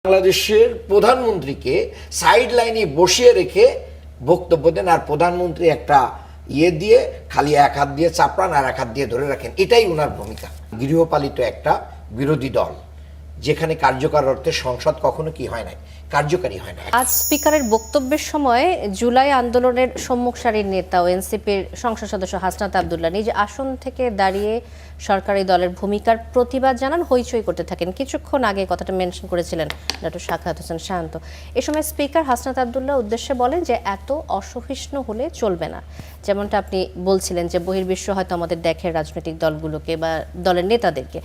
বাংলাদেশের প্রধানমন্ত্রীকে সাইড লাইনে বসিয়ে রেখে বক্তব্য দেন, আর প্রধানমন্ত্রী একটা দিয়ে খালি এক হাত দিয়ে চাপড়ান আর এক হাত দিয়ে ধরে রাখেন। এটাই ওনার ভূমিকা। গৃহপালিত একটা বিরোধী দল, যেখানে কার্যকর অর্থে সংসদ কখনো কি হয় না, কার্যকারী হয় না। আজ স্পিকারের বক্তব্যের সময় জুলাই আন্দোলনের সম্মুখ সারির নেতা ও এনসিপির সংসদ সদস্য হাসনাত আব্দুল্লাহ নিজ আসন থেকে দাঁড়িয়ে সরকারি দলের ভূমিকার প্রতিবাদ জানান, হইচই করতে থাকেন। কিছুক্ষণ আগে কথাটা মেনশন করেছিলেন ডক্টর সাখাওয়াত হোসেন শান্ত। এ সময় স্পিকার হাসনাত আব্দুল্লাহ উদ্দেশ্যে বলেন যে এত অসহিষ্ণু হলে চলবে না। যেমনটা আপনি বলছিলেন যে বহির্বিশ্ব হয়তো আমাদের দেখে রাজনৈতিক দলগুলোকে বা দলের নেতাদেরকে।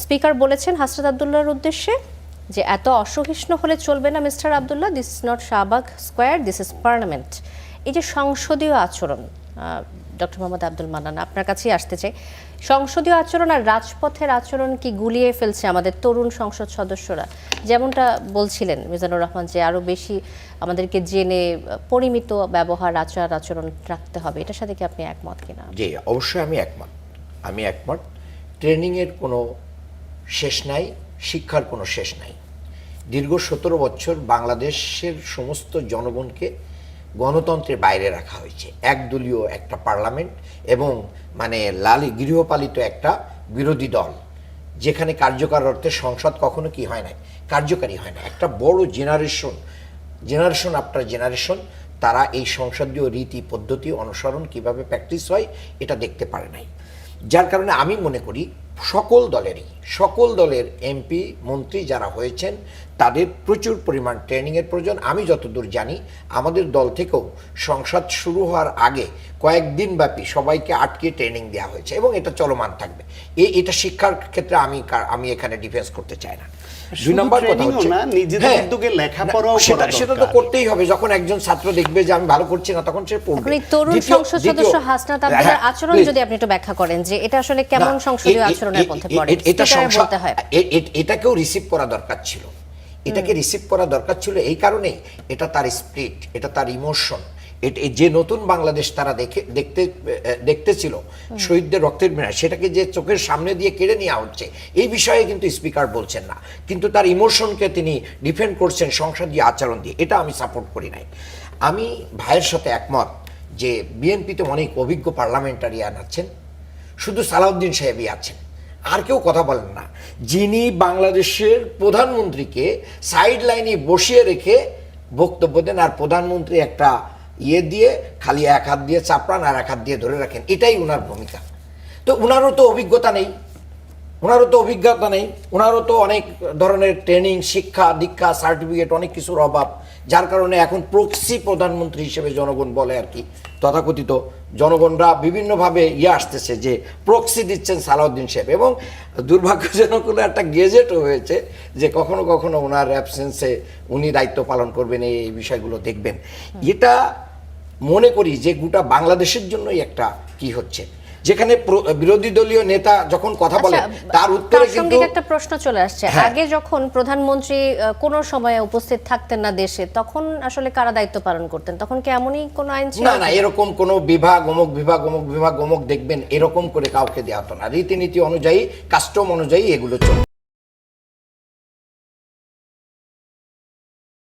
স্পিকার বলেছেন হাসনাত আব্দুল্লাহর উদ্দেশ্যে যে এত অসহিষ্ণু হলে চলবে না mister Abdullah, this is not Shahbag square, this is parliament. এই যে সংসদীয় আচরণ, ডক্টর মোহাম্মদ আব্দুল মান্নান আপনার কাছেই আসতে চাই, সংসদীয় আচরণ আর রাজপথের আচরণ কি গুলিয়ে ফেলছে আমাদের তরুণ সংসদ সদস্যরা? যেমনটা বলছিলেন মিজানুর রহমান যে আরও বেশি আমাদেরকে জেনে পরিমিত ব্যবহার আচার আচরণ রাখতে হবে, এটার সাথে কি আপনি একমত কিনা? জি, অবশ্যই আমি একমত। ট্রেনিংয়ের কোনো শেষ নাই, শিক্ষার কোনো শেষ নাই। দীর্ঘ 17 বছর বাংলাদেশের সমস্ত জনগণকে গণতন্ত্রের বাইরে রাখা হয়েছে। একদলীয় একটা পার্লামেন্ট এবং গৃহপালিত একটা বিরোধী দল, যেখানে কার্যকর অর্থে সংসদ কখনো কি হয় না, কার্যকারী হয় না। একটা বড় জেনারেশন আফটার জেনারেশন তারা এই সংসদীয় রীতি পদ্ধতি অনুসরণ কিভাবে প্র্যাকটিস হয় এটা দেখতে পারে নাই। যার কারণে আমি মনে করি সকল দলের এমপি মন্ত্রী যারা হয়েছেন তাদের প্রচুর পরিমাণ ট্রেনিংয়ের প্রয়োজন। আমি যতদূর জানি আমাদের দল থেকেও সংসদ শুরু হওয়ার আগে কয়েকদিন ব্যাপী সবাইকে আটকে ট্রেনিং দেওয়া হয়েছে এবং এটা চলমান থাকবে। এটা শিক্ষার ক্ষেত্রে আমি এখানে ডিফেন্স করতে চাই না। দুই নম্বর কথা হচ্ছে সেটা তো করতেই হবে। যখন একজন ছাত্র দেখবে যে আমি ভালো করছি না, তখন সে পড়বে। তরুণ সংসদ সদস্য হাসনাত আব্দুল্লাহর আচরণ যদি আপনি একটু ব্যাখ্যা করেন যে এটা আসলে কেমন সংসদীয় আচরণের মধ্যে পড়ে, এটাকেও রিসিভ করা দরকার ছিল। এই কারণে এটা তার স্পিরিট, এটা তার ইমোশন। যে নতুন বাংলাদেশ তারা দেখতেছিল শহীদদের রক্তের বিনিময়ে, সেটাকে যে চোখের সামনে দিয়ে কেড়ে নেওয়া হচ্ছে, এই বিষয়ে কিন্তু স্পিকার বলছেন না, কিন্তু তার ইমোশনকে তিনি ডিফেন্ড করছেন সংসদীয় আচরণ দিয়ে। এটা আমি সাপোর্ট করি নাই। আমি ভাইয়ের সাথে একমত যে বিএনপিতে অনেক অভিজ্ঞ পার্লামেন্টারিয়ান আছেন, শুধু সালাউদ্দিন সাহেবই আছেন, আর কেউ কথা বলেন না। যিনি বাংলাদেশের প্রধানমন্ত্রীকে সাইড লাইনে বসিয়ে রেখে বক্তব্য দেন, আর প্রধানমন্ত্রী একটা দিয়ে খালি এক হাত দিয়ে চাপড়ান আর এক হাত দিয়ে ধরে রাখেন। এটাই ওনার ভূমিকা। তো ওনারও তো অভিজ্ঞতা নেই, ওনারও তো অনেক ধরনের ট্রেনিং, শিক্ষা দীক্ষা, সার্টিফিকেট, অনেক কিছুর অভাব। যার কারণে এখন প্রক্সি প্রধানমন্ত্রী হিসেবে জনগণ বলে আর কি, তথাকথিত জনগণরা বিভিন্নভাবে আসতেছে যে প্রক্সি দিচ্ছেন সালাউদ্দিন সাহেব। এবং দুর্ভাগ্যজনক হলো একটা গেজেটও হয়েছে যে কখনো কখনো ওনার অ্যাবসেন্সে উনি দায়িত্ব পালন করবেন, এই বিষয়গুলো দেখবেন। এটা মনে করি যে গোটা বাংলাদেশের জন্যই একটা কি হচ্ছে, যেখানে বিরোধী দলীয় নেতা যখন কথা বলে তার উত্তরে কিন্তু একটা প্রশ্ন চলে আসছে। আগে যখন প্রধানমন্ত্রী কোনো সময়ে উপস্থিত থাকতেন না দেশে, তখন আসলে কারা দায়িত্ব পালন করতেন? তখন কি এমনই কোনো আইন ছিল? না, এরকম কোনো বিভাগ অমুক দেখবেন এরকম করে কাউকে দেওয়া হতো না। রীতিনীতি অনুযায়ী, কাস্টম অনুযায়ী এগুলো চলতো।